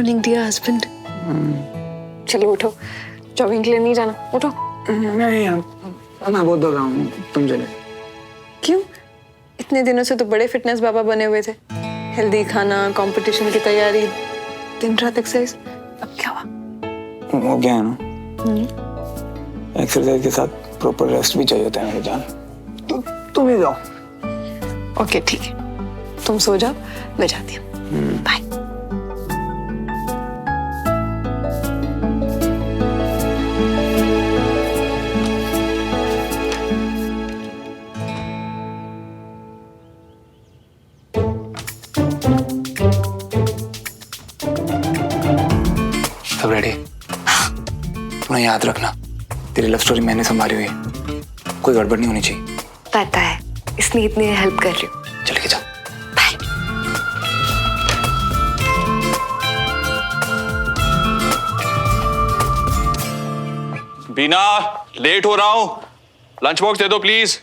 Morning dear husband. चलो उठो, jogging के लिए नहीं जाना, उठो। नहीं यार, मैं बहुत दौड़ रहा हूँ, तुम चले। क्यों? इतने दिनों से तो बड़े फिटनेस बाबा बने हुए थे। हेल्दी खाना, कंपटीशन की तैयारी, दिन रात एक्सरसाइज, अब क्या हुआ? हो गया है ना, एक्सरसाइज के साथ प्रॉपर रेस्ट भी चाहिए होता है मेरी जान। तो तुम ही जाओ। ओके ठीक है, तुम सो जाओ, मैं जाती हूँ। बाय। सब रेडी? तुम्हें याद रखना, तेरी लव स्टोरी मैंने संभाली हुई है, कोई गड़बड़ नहीं होनी चाहिए। पता है, इसलिए इतनी हेल्प कर रही हूँ। चल के जाओ। बाय। बीना, लेट हो रहा हूँ, लंच बॉक्स दे दो प्लीज।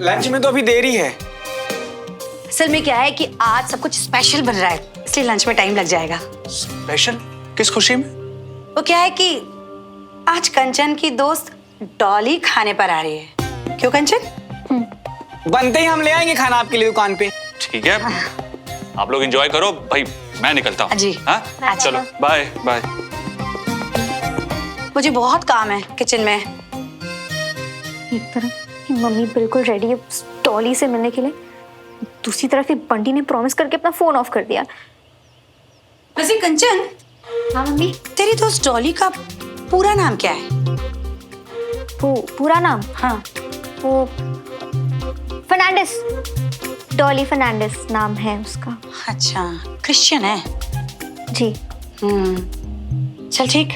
लंच में तो अभी देरी है। असल में क्या है कि आज सब कुछ स्पेशल बन रहा है, इसलिए लंच में टाइम लग जाएगा। स्पेशल? किस खुशी में? वो क्या है कि आज कंचन की दोस्त डॉली खाने पर आ रही है। क्यों कंचन? बनते ही हम ले आएंगे खाना आपके लिए दुकान पे। ठीक है, आप लोग एंजॉय करो भाई, मैं निकलता हूँ। जी। हाँ चलो, बाय बाय। मुझे बहुत काम है किचन में। एक तरफ कि मम्मी बिल्कुल रेडी है डॉली से मिलने के लिए, दूसरी तरफ ही बंटी ने प्रॉमिस करके अपना फोन ऑफ कर दिया। वैसे कंचन, हाँ मम्मी। तेरी दोस्त डॉली का पूरा नाम क्या है? वो पूरा नाम? हाँ। वो फर्नांडिस, डॉली फर्नांडिस नाम है उसका। अच्छा, क्रिश्चियन है? जी। चल ठीक,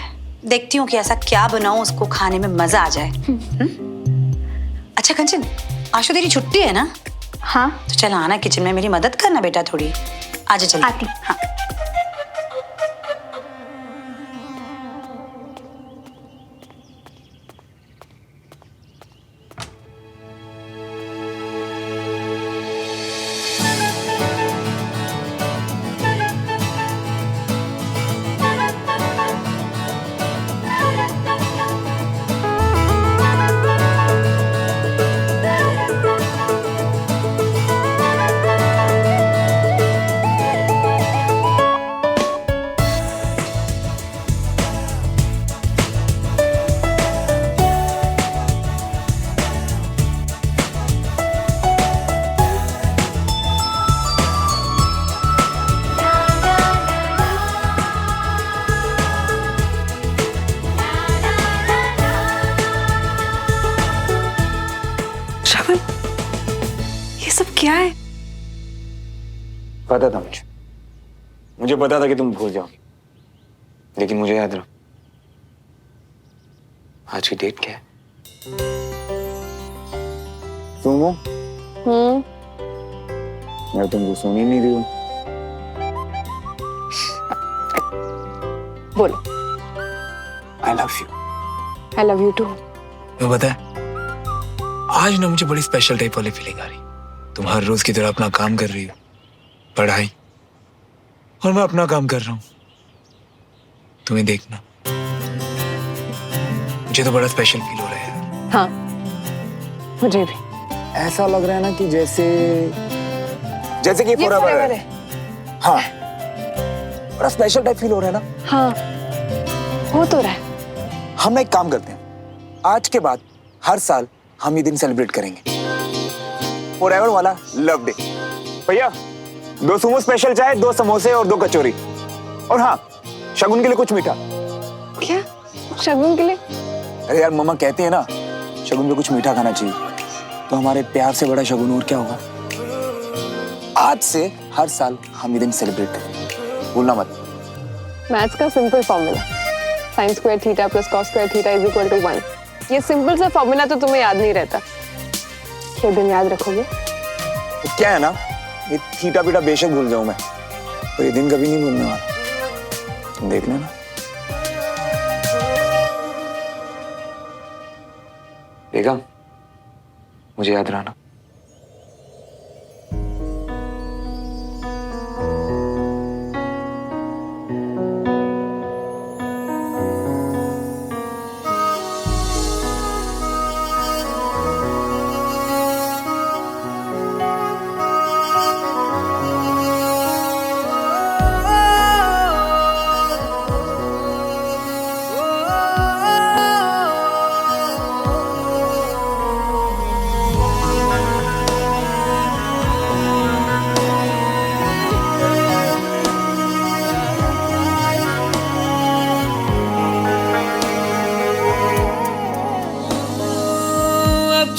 देखती हूँ कि ऐसा क्या बनाऊं उसको खाने में मजा आ जाए। अच्छा कंचन, आज तो तेरी छुट्टी है ना? हाँ। तो चल आना किचन में मेरी मदद करना बेटा थोड़ी। आजा चल। आती। हाँ। ये सब क्या है? पता था मुझे पता था कि तुम भूल जाओगी, लेकिन मुझे याद रहा। आज की डेट क्या है? सुनो, मैं तुमको सोने नहीं दी हूँ। बोलो। I love you. I love you too. तुम्हें पता है, आज ना मुझे बड़ी स्पेशल टाइप वाली फीलिंग आ रही। तुम हर रोज की तरह अपना काम कर रही हो, पढ़ाई, और मैं अपना काम कर रहा हूँ। तुम्हें देखना मुझे तो बड़ा स्पेशल फील हो रहा है। हाँ, मुझे भी ऐसा लग रहा है ना कि जैसे कि forever है। हाँ, बड़ा स्पेशल टाइप फील हो रहा है ना। हाँ, हो तो रहा है। हम एक काम करते हैं, आज के बाद हर साल हम ये दिन सेलिब्रेट करेंगे, फॉरएवर वाला लव डे। भैया 2 सुमो स्पेशल चाय, 2 समोसे और 2 कचौरी, और हाँ शगुन के लिए कुछ मीठा। क्या शगुन के लिए? अरे यार मम्मा कहते हैं ना, शगुन में कुछ मीठा खाना चाहिए, तो हमारे प्यार से बड़ा शगुन और क्या होगा। आज से हर साल हम ये दिन सेलिब्रेट करेंगे, भूलना मत। मैथ्स का simple formula, sin square theta plus cos square theta is equal to 1। ये सिंपल सा फॉर्मूला तो तुम्हें याद नहीं रहता, ये दिन याद रखोगे? तो क्या है ना, ये थीटा पीटा बेशक भूल जाऊं मैं, पर ये दिन कभी नहीं भूलने वाला, तुम देख लेना। देखा, मुझे याद रहा ना।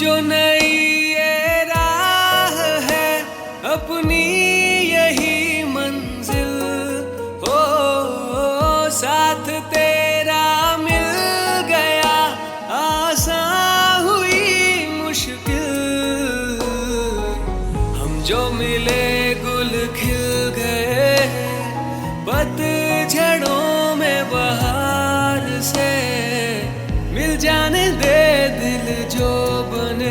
जो नई ये राह है अपनी यही मंजिल हो, साथ तेरा मिल गया आसान हुई मुश्किल, हम जो मिले गुल खिल गए पतझड़ों में बहार से, मिल जाने दे दिल जो बने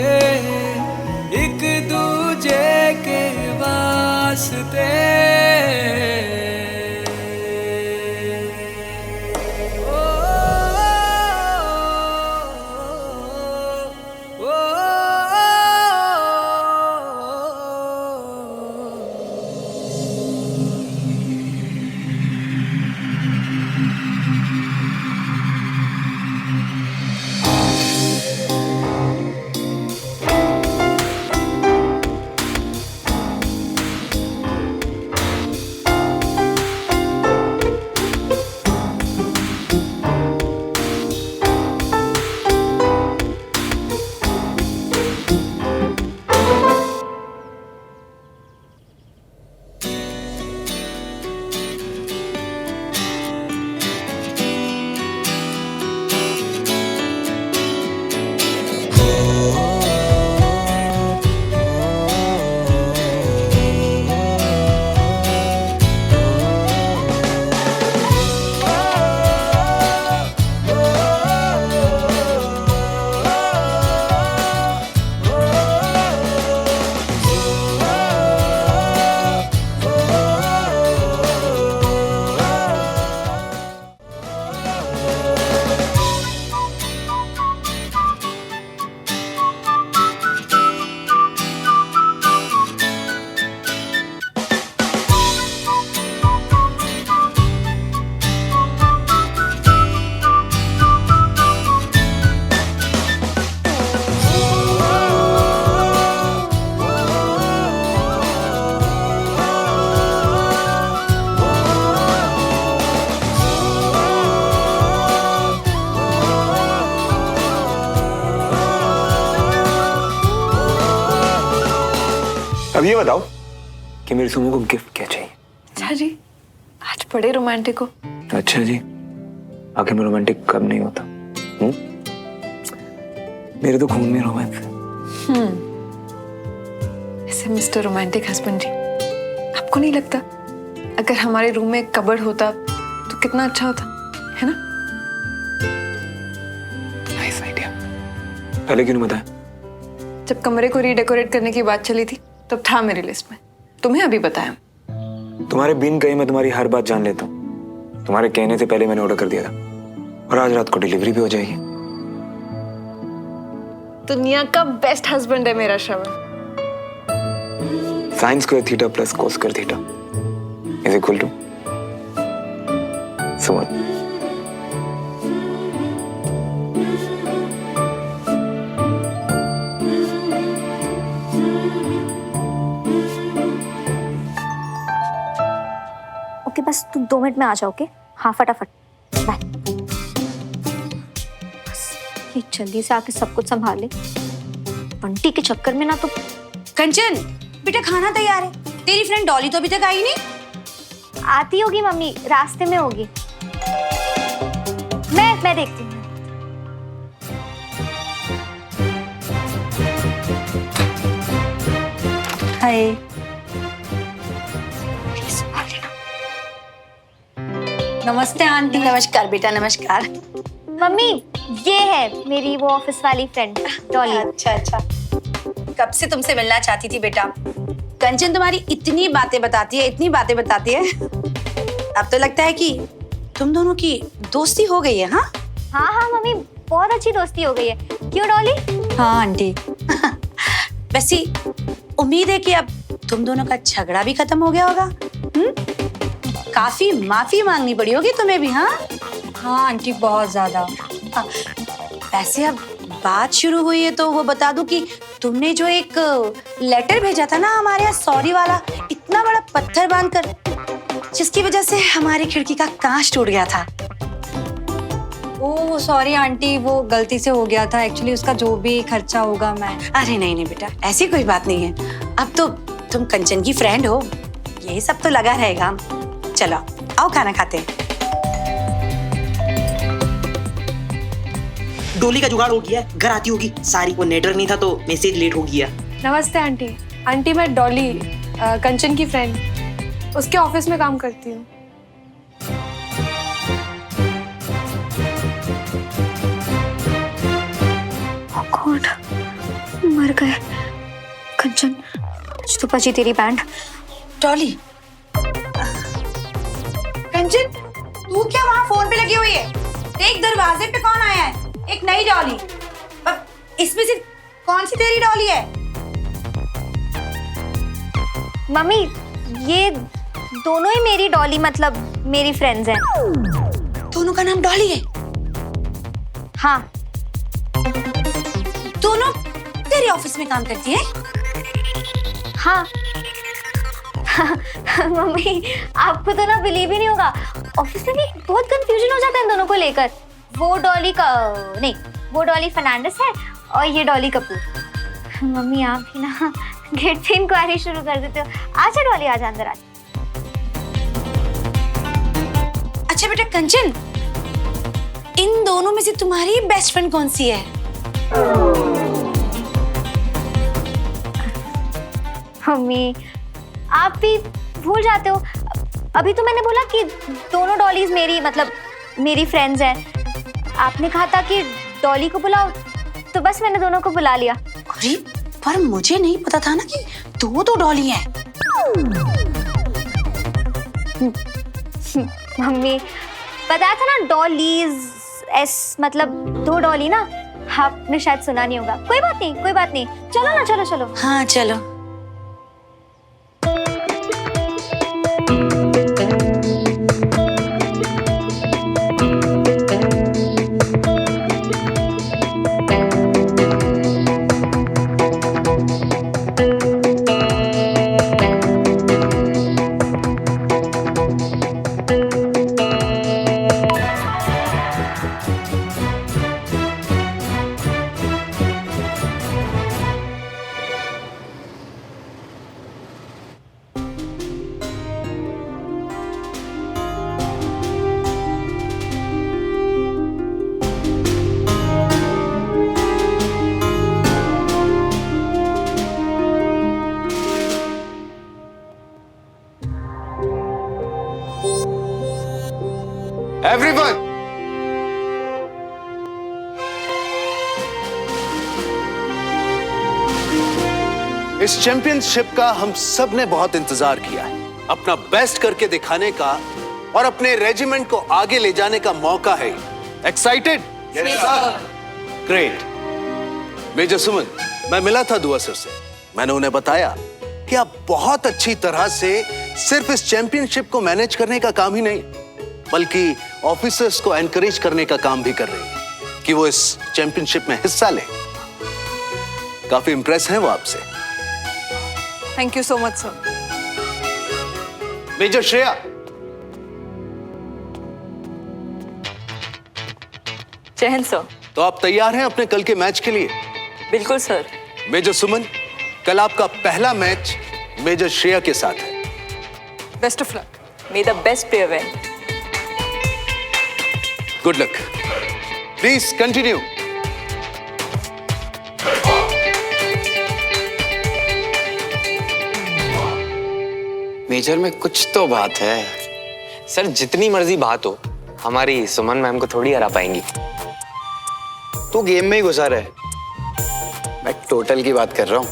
एक दूजे के वास्ते। अब ये बताओ कि मेरी सुमो को गिफ्ट क्या चाहिए? अच्छा जी, आज बड़े रोमांटिक हो। अच्छा जी, आखिर में रोमांटिक कब नहीं होता? मेरे तो खून में रोमांस है। ऐसे मिस्टर रोमांटिक हस्बैंड जी, आपको नहीं लगता अगर हमारे रूम में एक कबर्ड होता तो कितना अच्छा होता, है ना? Nice idea. पहले क्यों नहीं बताया? जब कमरे को रीडेकोरेट करने की बात चली थी तब था मेरी लिस्ट में, तुम्हें अभी बताया। तुम्हारे बिन कहे मैं तुम्हारी हर बात जान लेता हूँ। तुम्हारे कहने से पहले मैंने ऑर्डर कर दिया था और आज रात को डिलीवरी भी हो जाएगी। दुनिया का बेस्ट हस्बैंड है मेरा Shravan. Sine square theta plus cos square theta is equal to Suman. Okay, बस तू 2 मिनट में आ जाओ। ओके, हाँ फटाफट, बाय। बस ये जल्दी से आके सब कुछ संभाल ले। बंटी के चक्कर में ना तो। कंचन बेटा खाना तैयार है, तेरी फ्रेंड डॉली तो अभी तक आई नहीं। आती होगी मम्मी, रास्ते में होगी। मैं देखती हूँ। हाय। नमस्ते आंटी। नमस्कार बेटा, नमस्कार। मम्मी, ये है मेरी वो ऑफिस वाली फ्रेंड डॉली। अच्छा अच्छा, कब से तुमसे मिलना चाहती थी बेटा। कंचन तुम्हारी इतनी बातें बताती है, इतनी बातें बताती है। अब तो लगता है कि तुम दोनों की दोस्ती हो गई है। हाँ हाँ मम्मी, बहुत अच्छी दोस्ती हो गई है। क्यों डॉली? हाँ आंटी। वैसे उम्मीद है कि अब तुम दोनों का झगड़ा भी खत्म हो गया होगा। काफी माफी मांगनी पड़ी होगी तुम्हें भी। हाँ हाँ आंटी, बहुत ज्यादा। वैसे अब बात शुरू हुई है तो वो बता दूं कि तुमने जो एक लेटर भेजा था ना हमारे यहाँ, सॉरी वाला, इतना बड़ा पत्थर बांधकर, जिसकी वजह से हमारी खिड़की का कांच टूट गया था। ओह सॉरी आंटी, वो गलती से हो गया था। एक्चुअली उसका जो भी खर्चा होगा मैं। अरे नहीं नहीं बेटा, ऐसी कोई बात नहीं है। अब तो तुम कंचन की फ्रेंड हो, यही सब तो लगा रहेगा। चलो आओ खाना खाते हैं। डोली का जुगाड़ हो गया, घर आती होगी सारी। वो नेटवर्क नहीं था तो मैसेज लेट हो गया। नमस्ते आंटी। आंटी मैं डॉली, कंचन की फ्रेंड, उसके ऑफिस में काम करती हूँ। गॉड, मर गए। कंचन, आज तो बची तेरी बैंड। डॉली, कंचन तू क्या वहाँ फोन पे लगी हुई है? देख दरवाजे पे कौन आया है। एक नई डॉली। अब इसमें से कौन सी तेरी डॉली है? मम्मी, ये दोनों ही मेरी डॉली मतलब मेरी फ्रेंड्स हैं। दोनों का नाम डॉली है? हाँ। दोनों तेरे ऑफिस में काम करती है? हाँ। मम्मी, आपको तो ना बिलीव ही नहीं होगा, ऑफिस में भी बहुत कंफ्यूजन हो जाता है इन दोनों को लेकर। वो डॉली का नहीं, वो डॉली फर्नांडिस है और ये डॉली कपूर। मम्मी आप भी ना गेट पे इंक्वायरी शुरू कर देते हो। आजा डॉली, आजा अंदर आ। अच्छा बेटा कंचन, इन दोनों में से तुम्हारी बेस्ट फ्रेंड कौन सी है? मम्मी आप भी भूल जाते हो। अभी तो मैंने बोला कि दोनों डॉलीज मेरी मतलब मेरी फ्रेंड्स हैं। आपने कहा था कि डॉली को बुलाओ, तो बस मैंने दोनों को बुला लिया। अरे पर मुझे नहीं पता था ना कि दो डॉली हैं। मम्मी बताया था ना, डॉलीज एस मतलब दो डॉली ना। आपने शायद सुना नहीं होगा। कोई बात नहीं, कोई बात नहीं। चलो ना, चलो चलो। हाँ चलो। Everyone! इस चैंपियनशिप का हम सब ने बहुत इंतजार किया है। अपना बेस्ट करके दिखाने का और अपने रेजिमेंट को आगे ले जाने का मौका है। एक्साइटेड? ग्रेट। मेजर सुमन, मैं मिला था दुआ सर से। मैंने उन्हें बताया कि आप बहुत अच्छी तरह से सिर्फ इस चैंपियनशिप को मैनेज करने का काम ही नहीं, बल्कि ऑफिसर्स को एनकरेज करने का काम भी कर रही है कि वो इस चैंपियनशिप में हिस्सा लें। काफी इंप्रेस हैं वो आपसे। Thank you so much sir. Major Shreya, जय हिंद सर। तो आप तैयार हैं अपने कल के मैच के लिए? बिल्कुल सर। मेजर सुमन, कल आपका पहला मैच मेजर श्रेया के साथ है। Best of luck. May the best player win. Good luck. Please continue. Major में कुछ तो बात है। सर जितनी मर्जी बात हो, हमारी सुमन मैम को थोड़ी हरा पाएंगी। तू गेम में ही घुसा रहे। मैं टोटल की बात कर रहा हूँ।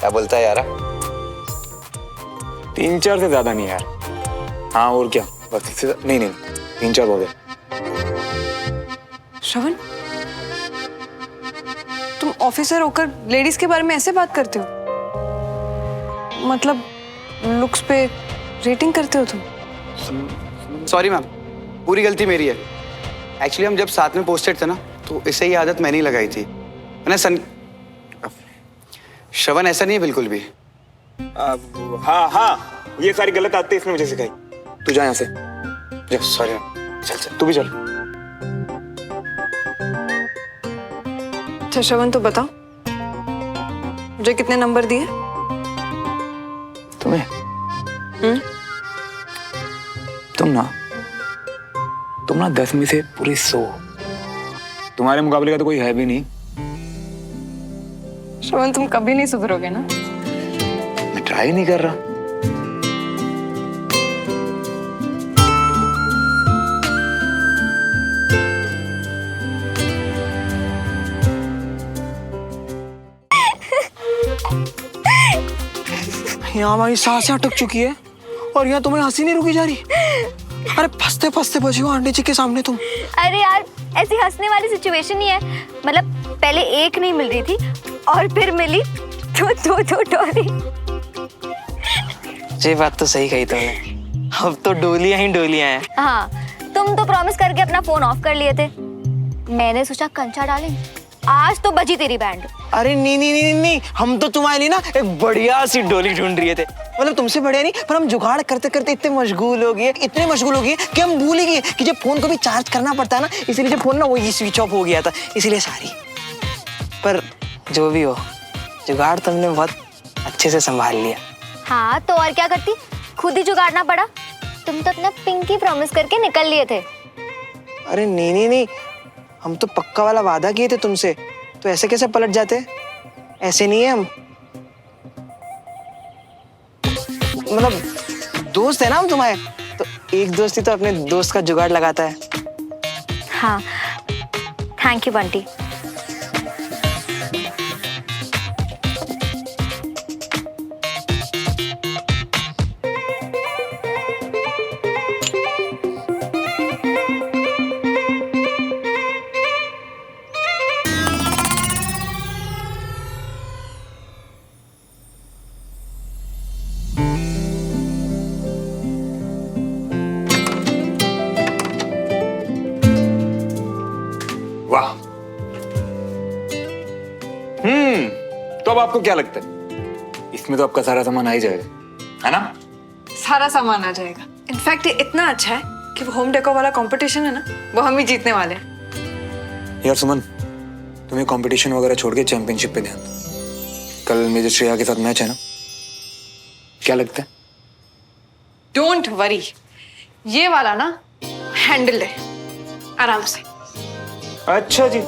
क्या बोलता है यारा? 3-4 से ज्यादा नहीं यार। हाँ और क्या, बस इससे नहीं 3-4 हो गए। श्रवण, तुम ऑफिसर होकर लेडीज के बारे में ऐसे बात करते हो? मतलब लुक्स पे रेटिंग करते हो तुम? सॉरी मैम, पूरी गलती मेरी है। एक्चुअली हम जब साथ में पोस्टेड थे ना, तो इसे ये आदत मैंने ही लगाई थी। मैंने श्रवण ऐसा नहीं है बिल्कुल भी। हाँ, ये सारी गलत आदतें इसने मुझे सिखाई। तू जा यहाँ से। सॉरी चल चल तू भी चल। अच्छा श्रवण, तो बताओ मुझे कितने नंबर दिए? तुम्हें? तुम ना 10 में से पूरे 100। तुम्हारे मुकाबले का तो कोई है भी नहीं। श्रवण, तुम कभी नहीं सुधरोगे ना? मैं ट्राई नहीं कर रहा। यहाँ हमारी सांसें अटक चुकी है और यहाँ तुम्हें हंसी नहीं रुकी जा रही। अरे फंसते फंसते बची हो आंटी जी के सामने तुम। अरे यार, ऐसी हंसने वाली सिचुएशन नहीं है। मतलब पहले एक नहीं मिल रही थी और फिर मिली दो डॉली। ये बात तो सही कही तुमने। अब तो डोलियां ही डोलियां हैं। हाँ, तुम तो प्रॉमिस करके अपना फोन ऑफ कर लिए थे। मैंने सोचा कंचा डालें। आज तो बजी तेरी बैंड। अरे नहीं, हम तो तुम्हारे लिए ना एक बढ़िया सी डोली ढूंढ रहे थे। मतलब तुमसे बढ़िया नहीं, पर हम जुगाड़ करते करते इतने मशगूल हो गए कि हम भूल ही गए कि जब फोन को भी चार्ज करना पड़ता है ना, इसीलिए जब फोन ना वही स्विच ऑफ हो गया था, इसीलिए सारी। पर जो भी हो, जुगाड़ तुमने बहुत अच्छे से संभाल लिया। हाँ, तो और क्या करती, खुद ही जुगाड़ना पड़ा। तुम तो अपना पिंकी प्रॉमिस करके निकल लिए थे। अरे नहीं, हम तो पक्का वाला वादा किए थे तुमसे, तो ऐसे कैसे पलट जाते? ऐसे नहीं है हम। मतलब दोस्त है ना हम तुम्हारे, तो एक दोस्त ही तो अपने दोस्त का जुगाड़ लगाता है। हाँ, थैंक यू बंटी। वाह। तो अब आपको क्या लगता है, इसमें तो आपका सारा सामान आ ही जाएगा, है ना? सारा सामान आ जाएगा। इनफैक्ट ये इतना अच्छा है कि वो होम डेको वाला कंपटीशन है ना, वो हम ही जीतने वाले हैं। यार सुमन, तुम्हें कंपटीशन वगैरह छोड़ के चैंपियनशिप पे ध्यान दो। कल मेजर श्रेया के साथ मैच है ना, क्या लगता है? डोंट वरी, ये वाला ना हैंडल है आराम से। अच्छा जी,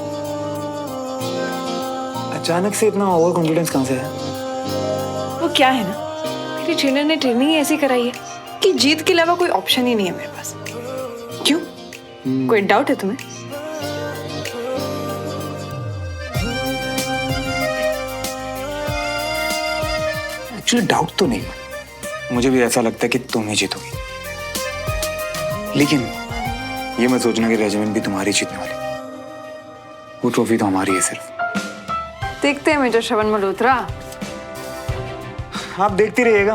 अचानक से इतना ओवर कॉन्फिडेंस कहाँ से है? वो क्या है ना, मेरी ट्रेनर ने ट्रेनिंग ऐसी कराई है कि जीत के अलावा कोई ऑप्शन ही नहीं है मेरे पास। क्यों, कोई डाउट है तुम्हें? एक्चुअली डाउट तो नहीं, मुझे भी ऐसा लगता है कि तुम ही जीतोगी, लेकिन ये मत सोचना कि रेजिमेंट भी तुम्हारी जीतने वाली। वो ट्रॉफी तो हमारी है सिर्फ। देखते हैं मेजर श्रवण मल्होत्रा। आप देखती रहिएगा,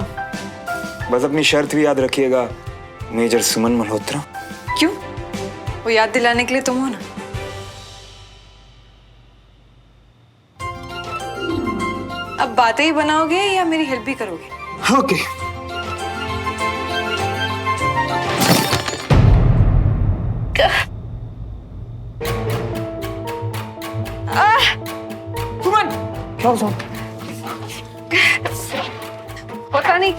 बस अपनी शर्त भी याद रखिएगा, मेजर सुमन मल्होत्रा। क्यों, वो याद दिलाने के लिए तुम हो ना। अब बातें ही बनाओगे या मेरी हेल्प भी करोगे? ओके। सुमन, क्या हुआ? पता नहीं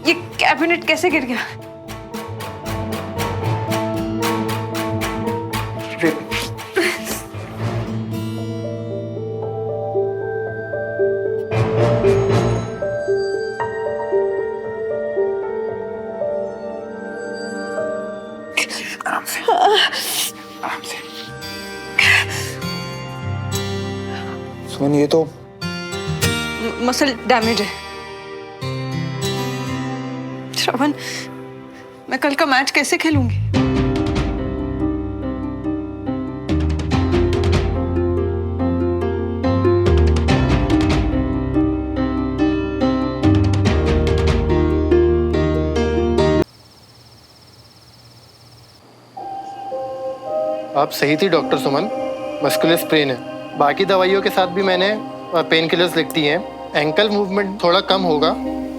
ये कैबिनेट कैसे गिर गया। आराम से, आराम से। सुमन, ये तो मसल डैमेज है। श्रवण, मैं कल का मैच कैसे खेलूंगी? आप सही थी डॉक्टर सुमन, मस्कुलर स्प्रेन है। बाकी दवाइयों के साथ भी मैंने पेन किलर्स लिख दी हैं। एंकल मूवमेंट थोड़ा कम होगा,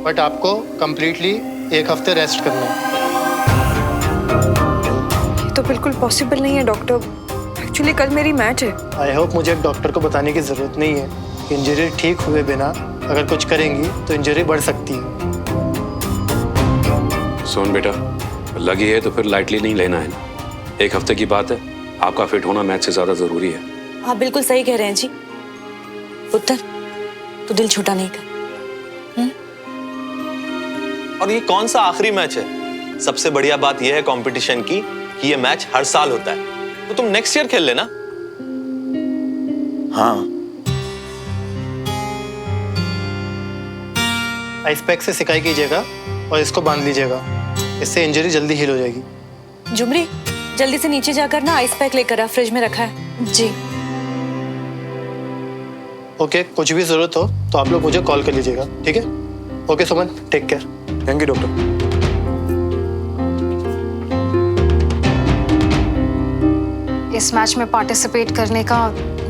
बट आपको कंप्लीटली 1 हफ्ते रेस्ट करना है। बिल्कुल पॉसिबल नहीं है डॉक्टर। एक्चुअली कल मेरी मैच है। आई होप मुझे एक डॉक्टर को बताने की ज़रूरत नहीं है कि इंजरी ठीक हुए बिना अगर कुछ करेंगी तो इंजरी बढ़ सकती है। सुन बेटा, लगी है तो फिर लाइटली नहीं लेना है। एक हफ्ते की बात है, आपका फिट होना मैच से ज्यादा जरूरी है। आप बिल्कुल सही कह रहे हैं जी। पुत्र, तू दिल छोटा नहीं कर। और ये कौन सा आखिरी मैच है? सबसे बढ़िया बात यह है कंपटीशन की कि ये मैच हर साल होता है, तो तुम नेक्स्ट ईयर खेल लेना। हाँ, आइस पैक से सिकाई कीजिएगा और इसको बांध लीजिएगा, इससे इंजरी जल्दी हील हो जाएगी। जुमरी, जल्दी से नीचे जाकर ना आइस पैक लेकर आ, फ्रिज में रखा है। जी। ओके, कुछ भी ज़रूरत हो तो आप लोग मुझे कॉल कर लीजिएगा, ठीक है? Okay Suman, take care. Thank you doctor. इस मैच में पार्टिसिपेट करने का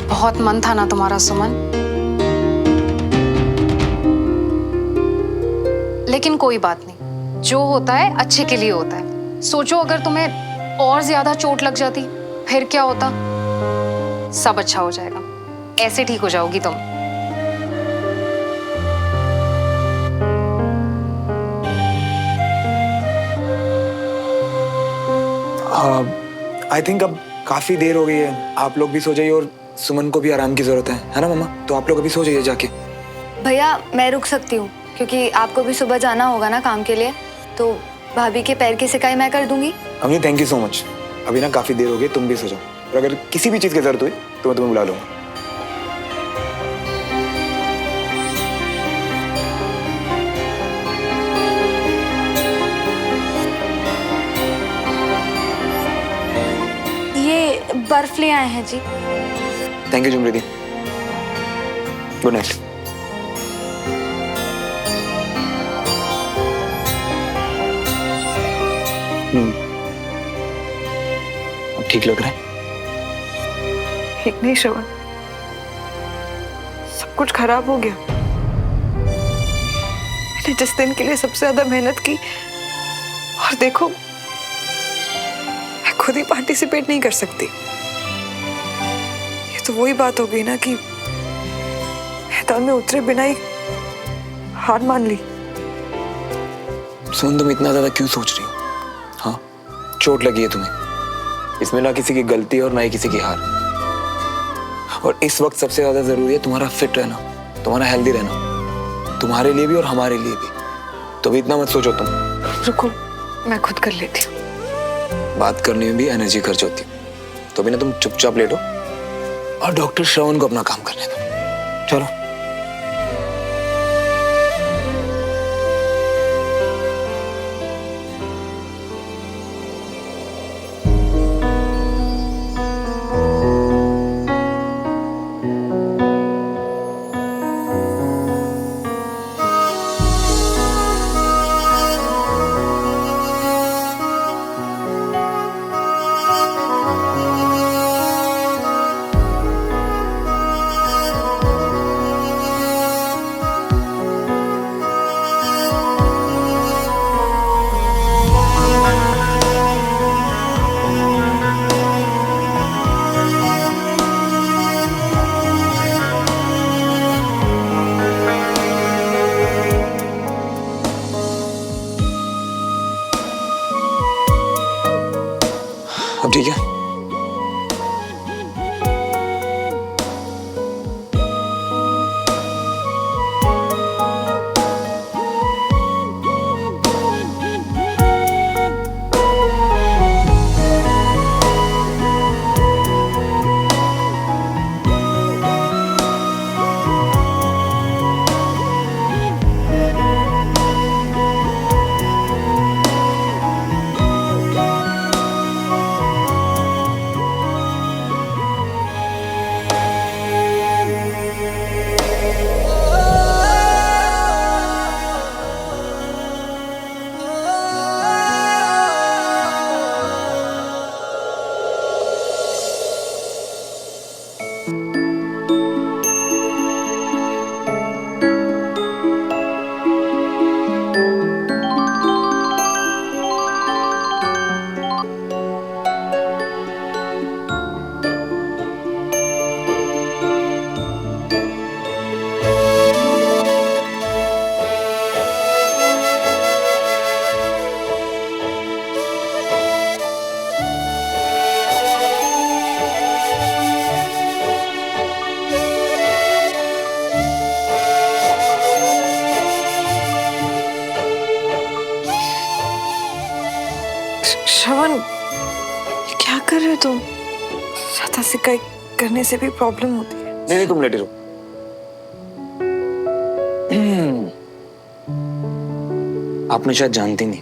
बहुत मन था ना तुम्हारा सुमन? लेकिन कोई बात नहीं, जो होता है अच्छे के लिए होता है। सोचो अगर तुम्हें और ज्यादा चोट लग जाती फिर क्या होता? सब अच्छा हो जाएगा, ऐसे ठीक हो जाओगी तुम। आई थिंक अब काफी देर हो गई है, आप लोग भी सो जाइए और सुमन को भी आराम की जरूरत है ना मामा? तो आप लोग अभी सो जाइए जाके। भैया मैं रुक सकती हूँ क्योंकि आपको भी सुबह जाना होगा ना काम के लिए, तो भाभी के पैर की सिकाई मैं कर दूंगी। अम्मी थैंक यू सो मच। अभी ना काफी देर हो गई, तुम भी सो जाओ, और अगर किसी भी चीज की जरूरत हुई तो मैं तुम्हें बुला लूंगा। ये बर्फ ले आए हैं जी। Thank you Jhumri di, good night. अब ठीक लग रहा है? ठीक नहीं श्रवण, सब कुछ खराब हो गया। मैंने जिस दिन के लिए सबसे ज्यादा मेहनत की, और देखो मैं खुद ही पार्टिसिपेट नहीं कर सकती। ये तो वही बात हो गई ना कि मैदान में उतरे बिना ही हार मान ली। सुन, तुम इतना ज्यादा क्यों सोच रही हो? हाँ, चोट लगी है तुम्हें, इसमें ना किसी की गलती और ना ही किसी की हार। और इस वक्त सबसे ज्यादा जरूरी है तुम्हारा फिट रहना, तुम्हारा हेल्दी रहना, तुम्हारे लिए भी और हमारे लिए भी। तो भी इतना मत सोचो तुम। रुको, मैं खुद कर लेती हूँ। बात करने में भी एनर्जी खर्च होती है, तो भी ना तुम चुपचाप लेटो और डॉक्टर श्रवण को अपना काम करने दो। चलो। श्रवण, ये क्या कर रहे हो तुम? ज्यादा सिकाई करने से भी प्रॉब्लम होती है। नहीं नहीं, तुम लेटे रहो। आपने शायद जानती नहीं,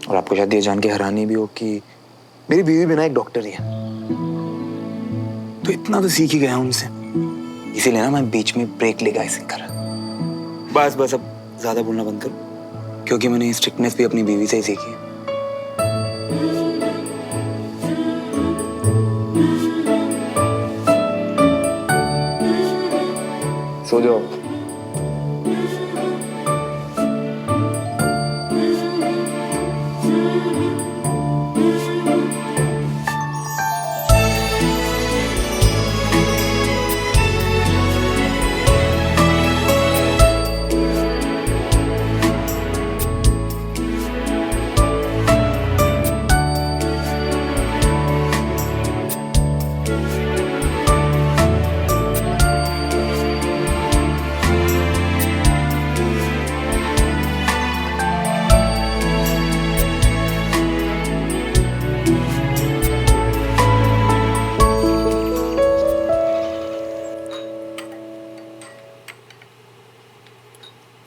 और आपको शायद ये जान के हैरानी भी हो कि मेरी बीवी बिना एक डॉक्टर ही है, तो इतना तो सीख ही गया उनसे, इसीलिए ना मैं बीच में ब्रेक लेगा ऐसे कर। बस बस, अब ज्यादा बोलना बंद करो, क्योंकि मैंने ये स्ट्रिक्टनेस भी अपनी बीवी से ही सीखी है। सो जाओ।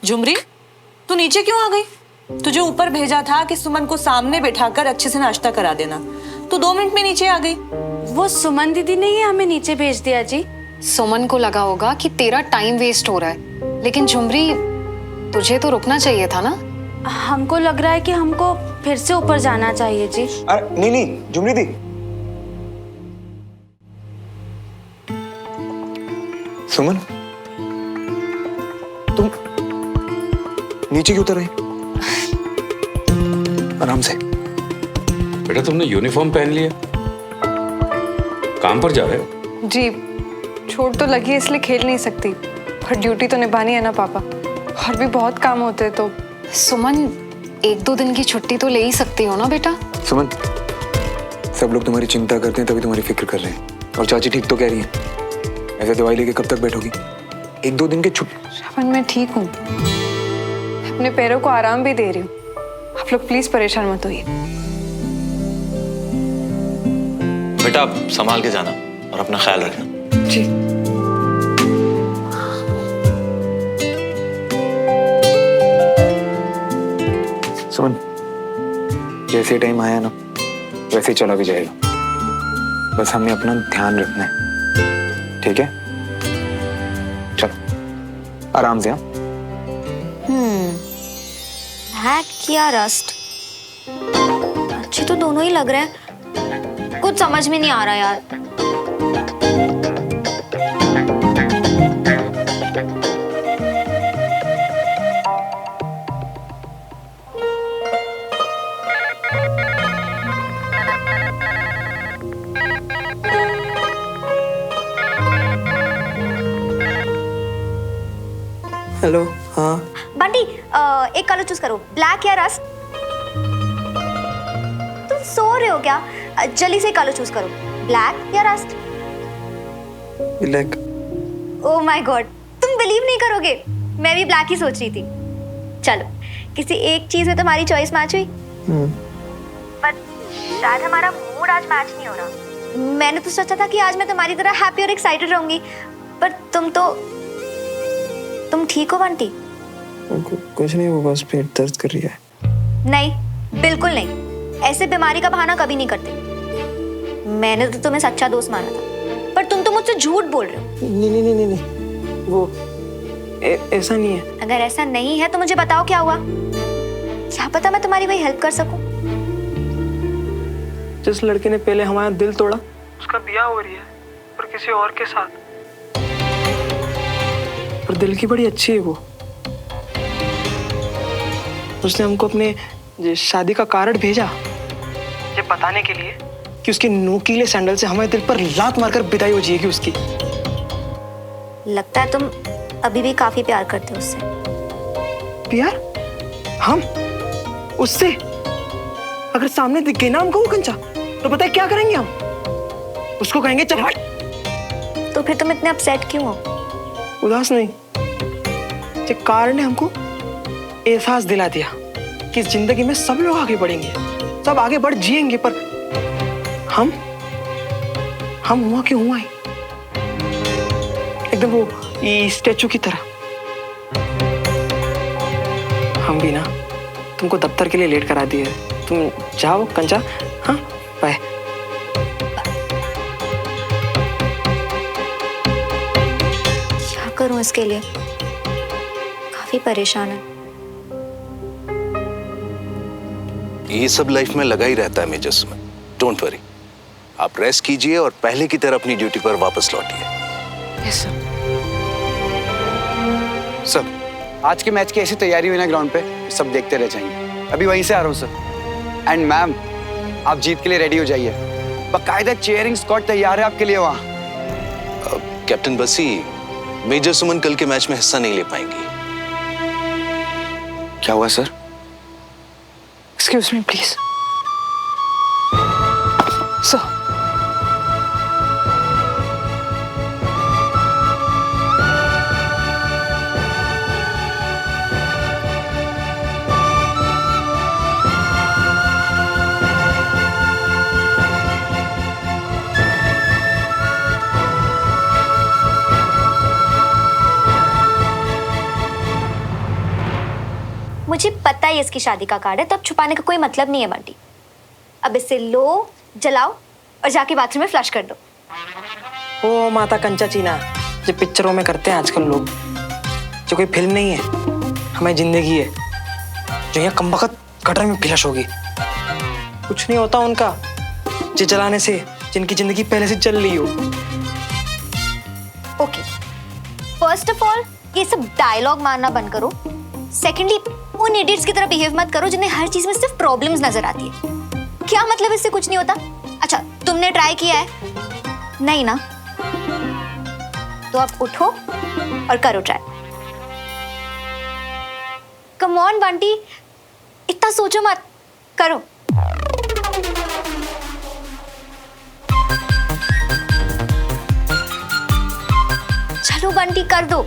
झुमरी, तू नीचे क्यों आ गई? तुझे ऊपर भेजा था कि सुमन को सामने बैठाकर अच्छे से नाश्ता करा देना। तू 2 मिनट में नीचे आ गई। वो सुमन दीदी ने ही हमें नीचे भेज दिया जी। सुमन को लगा होगा कि तेरा टाइम वेस्ट हो रहा है, लेकिन झुमरी तुझे तो रुकना चाहिए था ना। हमको लग रहा है कि हमको फिर से ऊपर जाना चाहिए जी। अरे नहीं नहीं झुमरी दी, सुमन तुम नीचे क्यों उतर रही? आराम से। बेटा तुमने यूनिफॉर्म पहन लिया, काम पर जा रहे हो? जी, चोट तो लगी है इसलिए खेल नहीं सकती, पर ड्यूटी तो निभानी है ना पापा, और भी बहुत काम होते हैं। तो सुमन 1-2 दिन की छुट्टी तो ले ही सकती हो ना बेटा। सुमन, सब लोग तुम्हारी चिंता करते हैं तभी तुम्हारी फिक्र कर रहे हैं, और चाची ठीक तो कह रही है। ऐसे दवाई लेके कब तक बैठोगी? 1-2 दिन की छुट्टी। श्रवण मैं ठीक हूँ, अपने पैरों को आराम भी दे रही हूँ, आप लोग प्लीज परेशान मत होइए। बेटा आप संभाल के जाना और अपना ख्याल रखना। जी। सुमन, जैसे टाइम आया ना वैसे ही चला भी जाएगा, बस हमें अपना ध्यान रखना है, ठीक है? चलो आराम से। हाँ, हैक किया रस्ट, अच्छे तो दोनों ही लग रहे हैं, कुछ समझ में नहीं आ रहा यार। हेलो। हाँ बंटी, एक कलर चूज करो, ब्लैक या रस्ट। तुम सो रहे हो क्या? जल्दी से कलर चूज करो, ब्लैक या rust. Black. Oh my God, तुम बिलीव नहीं करोगे, मैं भी ब्लैक ही सोच रही थी। चलो किसी एक चीज में तुम्हारी चॉइस मैच हुई, पर शायद हमारा मूड आज मैच नहीं हो रहा। मैंने तो सोचा था कि आज मैं तुम्हारी तरह हैप्पी और एक्साइटेड रहूंगी, पर तुम ठीक हो बंटी? कुछ नहीं, वो बस पेट दर्द कर रही है। नहीं, बिल्कुल नहीं, ऐसे बीमारी का बहाना कभी नहीं करते। मैंने तो तुम्हें सच्चा दोस्त माना था, पर तुम तो मुझसे झूठ बोल रहे हो। नहीं, वो ऐसा नहीं है। अगर ऐसा नहीं है तो मुझे बताओ क्या हुआ, क्या पता मैं तुम्हारी कोई हेल्प कर सकूं। जिस लड़के ने पहले हमारा दिल तोड़ा, उसका ब्याह हो रही है और किसी और के साथ, और दिल की बड़ी अच्छी है वो। उसने हमको अपने शादी का कार्ड भेजा ये बताने के लिए कि उसके नोकीले सैंडल से हमारे दिल पर लात मारकर विदाई हो जाएगी उसकी। लगता है तुम अभी भी काफी प्यार करते हो उससे। प्यार? हम उससे? अगर सामने दिख गई ना हमको वो कंचा, तो पता है क्या करेंगे हम? उसको कहेंगे चल हट। तो फिर तुम इतने अपसेट क्यों हो? उदास नहीं, ये कार ने हमको एहसास दिला दिया कि इस जिंदगी में सब लोग आगे बढ़ेंगे, सब आगे बढ़ जिएंगे, पर हम हुआ क्यों हुआ है, एकदम वो स्टैचू की तरह। हम भी ना तुमको दफ्तर के लिए लेट करा दिए। तुम जाओ कंचा। हाँ, बाय। क्या करूं इसके लिए, काफी परेशान है। ये सब लाइफ में लगा ही रहता है मेजर सुमन, डोंट वरी। आप रेस्ट कीजिए और पहले की तरह अपनी ड्यूटी पर वापस लौटिए। Yes sir. सर, आज के मैच की ऐसी तैयारी हुई ना ग्राउंड पे, सब देखते रह जाएंगे। अभी वहीं से आ रहा हूँ सर। एंड मैम, आप जीत के लिए रेडी हो जाइए, बाकायदा चीयरिंग स्क्वाड तैयार है आपके लिए वहाँ। कैप्टन बसी, मेजर सुमन कल के मैच में हिस्सा नहीं ले पाएंगी। क्या हुआ sir? Excuse me please sir. मुझे पता है इसकी शादी का कार्ड है, तब छुपाने का कोई मतलब नहीं है बंटी। अब इसे लो, जलाओ और जाके बाथरूम में फ्लश कर दो। ओ माता कंचा चीना, जो पिक्चरों में करते हैं आजकल लोग, जो कोई फिल्म नहीं है, हमारी जिंदगी है, जो यहाँ कमबख्त गटर में फ्लश होगी। कुछ नहीं होता उनका जो जलाने से, जिनकी जिंदगी पहले से चल रही हो। ओके, फर्स्ट ऑफ ऑल ये सब डायलॉग मारना बंद करो। सेकेंडली, उन इडियट्स की तरह बिहेव मत करो जिन्हें हर चीज में सिर्फ प्रॉब्लम्स नजर आती है। क्या मतलब, इससे कुछ नहीं होता? अच्छा, तुमने ट्राई किया है? नहीं ना? तो अब उठो और करो ट्राई। कम ऑन बंटी, इतना सोचो मत, करो। चलो बंटी, कर दो।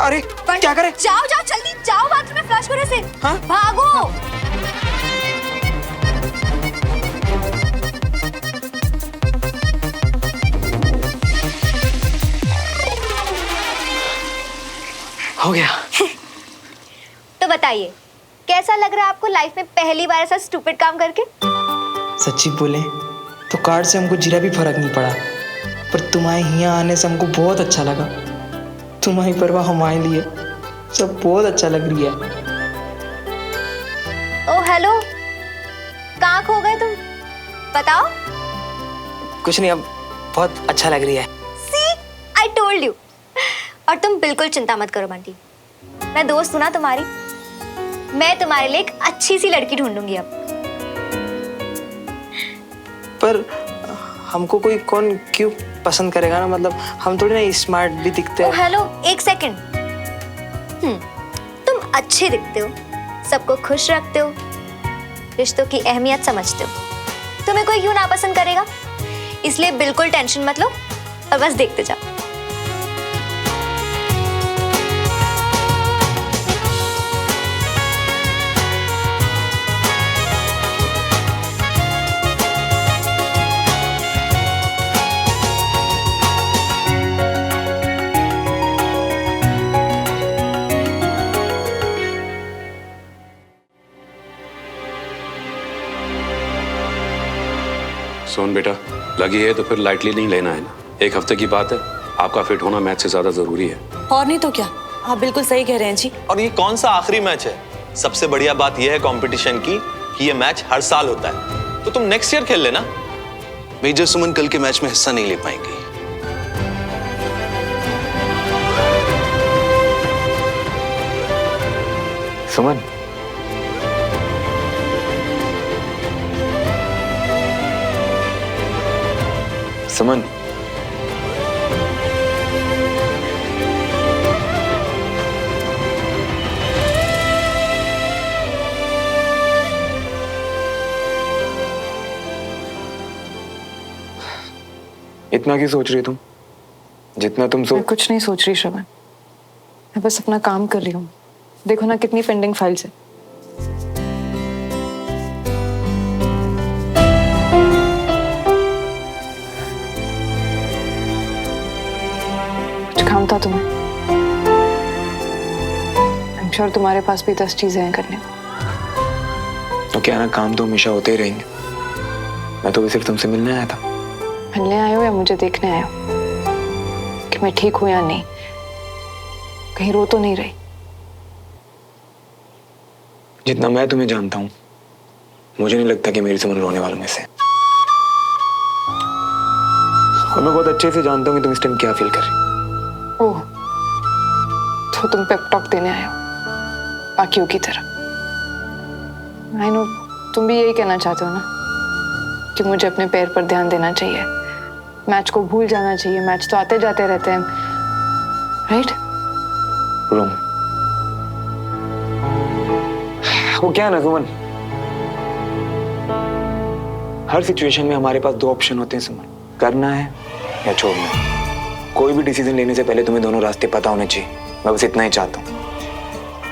अरे क्या करे? जाओ जाओ जल्दी जाओ, बाथरूम में फ्लश करो इसे। हाँ? भागो। हो गया। तो बताइए, कैसा लग रहा है आपको लाइफ में पहली बार ऐसा स्टूपिड काम करके? सच्ची बोले तो कार्ड से हमको जीरा भी फर्क नहीं पड़ा, पर तुम्हारे यहाँ आने से हमको बहुत अच्छा लगा। तुम्हारी परवाह हमारे लिए सब बहुत अच्छा लग रही है। ओ हेलो, कहाँ खो गए तुम? बताओ। कुछ नहीं, अब बहुत अच्छा लग रही है। सी, आई टोल्ड यू। और तुम बिल्कुल चिंता मत करो बंटी, मैं दोस्त हूं ना तुम्हारी। मैं तुम्हारे लिए एक अच्छी सी लड़की ढूंढूंगी अब। पर हमको कोई कौन क्यों पसंद करेगा ना, मतलब हम थोड़ी ना स्मार्ट भी दिखते हैं। हेलो, एक सेकंड। तुम अच्छे दिखते हो, सबको खुश रखते हो, रिश्तों की अहमियत समझते हो, तुम्हें कोई क्यों नापसंद करेगा? इसलिए बिल्कुल टेंशन मत लो और बस देखते जाओ। सोन बेटा, लगी है तो फिर लाइटली नहीं लेना है ना। एक हफ्ते की बात है, आपका फिट होना मैच से ज्यादा जरूरी है। और नहीं तो क्या, आप बिल्कुल सही कह रहे हैं जी। और ये कौन सा आखिरी मैच है? सबसे बढ़िया बात यह है कंपटीशन की कि ये मैच हर साल होता है, तो तुम नेक्स्ट ईयर खेल लेना। मेजर सुमन कल के मैच में हिस्सा नहीं ले पाएंगी। सुमन, सुमन, इतना क्यों सोच रही तुम? जितना तुम मैं कुछ नहीं सोच रही श्रवण, मैं बस अपना काम कर रही हूँ। देखो ना कितनी पेंडिंग फाइल्स है। कुछ काम था तुम्हें? आई एम श्योर तुम्हारे पास भी 10 चीजें हैं करने को। तो क्या ना, काम तो हमेशा होते ही रहेंगे। मैं तो भी सिर्फ तुमसे मिलने आया था। मिलने आए हो या मुझे देखने आए हो कि मैं ठीक हूं या नहीं, कहीं रो तो नहीं रही? जितना मैं तुम्हें जानता हूँ, मुझे नहीं लगता कि मेरी सुमन रोने वालों में से। और मैं बहुत अच्छे से जानता हूँ कि तुम इस टाइम क्या फील कर रही। ओह, तो तुम पेप टॉक देने आए हो बाकियों की तरह। आई नो, तुम भी यही कहना चाहते हो ना कि मुझे अपने पैर पर ध्यान देना चाहिए, मैच को भूल जाना चाहिए, मैच तो आते जाते रहते हैं, राइट? रोम, वो क्या है ना सुमन, हर सिचुएशन में हमारे पास 2 ऑप्शन होते हैं सुमन, करना है या छोड़ना है। कोई भी डिसीजन लेने से पहले तुम्हें दोनों रास्ते पता होने चाहिए। मैं बस इतना ही चाहता हूँ।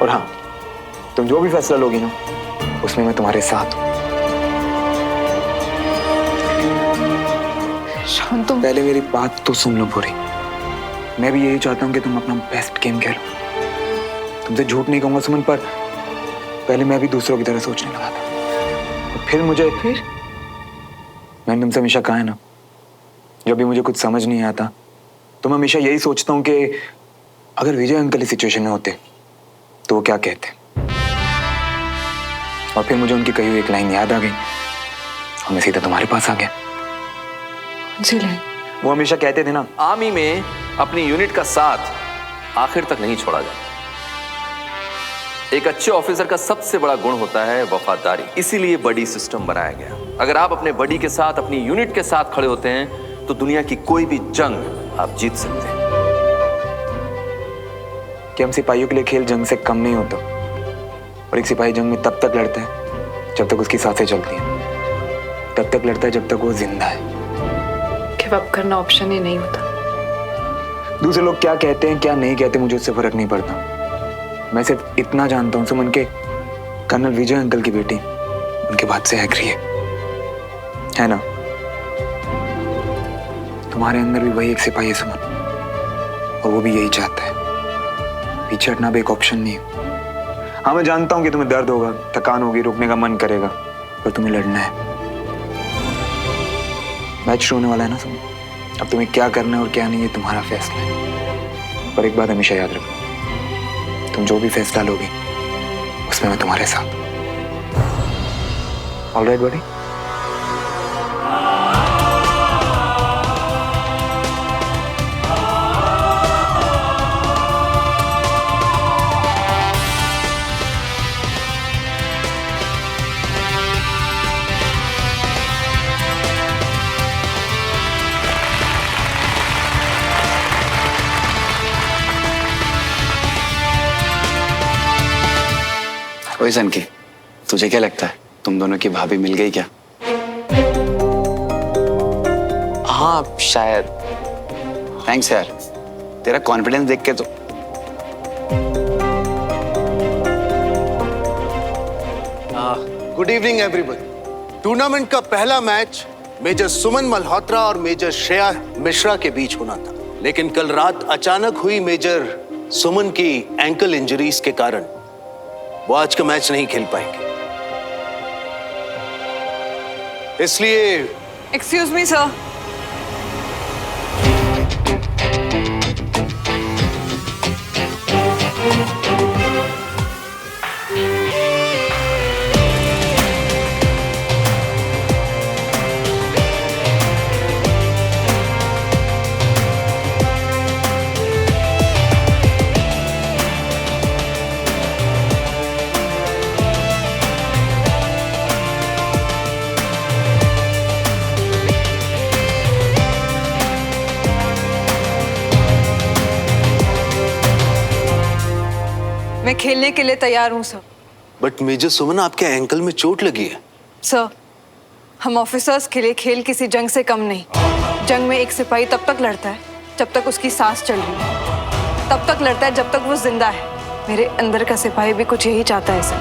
और हाँ, तुम जो भी फैसला लोगी ना, उसमें मैं तुम्हारे साथ हूँ। तुम पहले मेरी बात तो सुन लो पूरी। मैं भी यही चाहता हूँ कि तुम अपना बेस्ट गेम खेलो। तुमसे झूठ नहीं कहूंगा सुमन, पर पहले मैं भी दूसरों की तरह सोचने लगा था। और फिर मैंने तुमसे हमेशा कहा है ना, जब भी मुझे कुछ समझ नहीं आता तो मैं हमेशा यही सोचता हूँ कि अगर विजय अंकल इस सिचुएशन में होते तो वो क्या कहते। और फिर मुझे उनकी कही हुई एक लाइन याद आ गई और मैं सीधा तुम्हारे पास आ गया। वो हमेशा कहते थे ना, आर्मी में अपनी यूनिट का साथ आखिर तक नहीं छोड़ा जाता। एक अच्छे ऑफिसर का सबसे बड़ा गुण होता है वफादारी, इसीलिए बडी सिस्टम बनाया गया। अगर आप अपने बडी के साथ, अपनी यूनिट के साथ खड़े होते हैं तो दुनिया की कोई भी जंग आप जीत सकते हैं। कि हम सिपाहियों के लिए खेल जंग से कम नहीं होता। और एक सिपाही जंग में तब तक लड़ता है जब तक उसकी सांसें चलती हैं, तब तक लड़ता है जब तक वो जिंदा है। गिव अप करना ऑप्शन ही नहीं होता। दूसरे लोग क्या कहते हैं क्या नहीं कहते, मुझे उससे फर्क नहीं पड़ता। मैं सिर्फ इतना जानता हूँ सुमन के कर्नल विजय अंकल की बेटी उनके बात से एग्री है ना? तुम्हारे अंदर भी वही एक सिपाही है सुमन, और वो भी यही चाहता है। पीछे हटना भी एक ऑप्शन नहीं है। हाँ, मैं जानता हूँ कि तुम्हें दर्द होगा, थकान होगी, रुकने का मन करेगा, पर तुम्हें लड़ना है। मैच शुरू होने वाला है ना सुमन, अब तुम्हें क्या करना है और क्या नहीं है तुम्हारा फैसला है। पर एक बात हमेशा याद रखो, तुम जो भी फैसला लोगे उसमें मैं तुम्हारे साथ। ऑलराइट बड़ी? ओए सनकी, तुझे क्या लगता है तुम दोनों की भाभी मिल गई क्या? हाँ शायद। थैंक्स यार, तेरा कॉन्फिडेंस देख के तो। Good evening everyone. टूर्नामेंट का पहला मैच मेजर सुमन मल्होत्रा और मेजर श्रेया मिश्रा के बीच होना था, लेकिन कल रात अचानक हुई मेजर सुमन की एंकल इंजरीज के कारण वो आज का मैच नहीं खेल पाएंगे। इसलिए एक्सक्यूज मी सर, मैं खेलने के लिए तैयार हूँ सर। बट मेजर सुमन, आपके एंकल में चोट लगी है। सर, हम ऑफिसर्स के लिए खेल किसी जंग से कम नहीं। जंग में एक सिपाही तब तक लड़ता है जब तक उसकी सांस चल रही है, तब तक लड़ता है जब तक वो जिंदा है। मेरे अंदर का सिपाही भी कुछ यही चाहता है सर।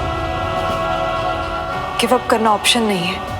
गिव अप करना ऑप्शन नहीं है।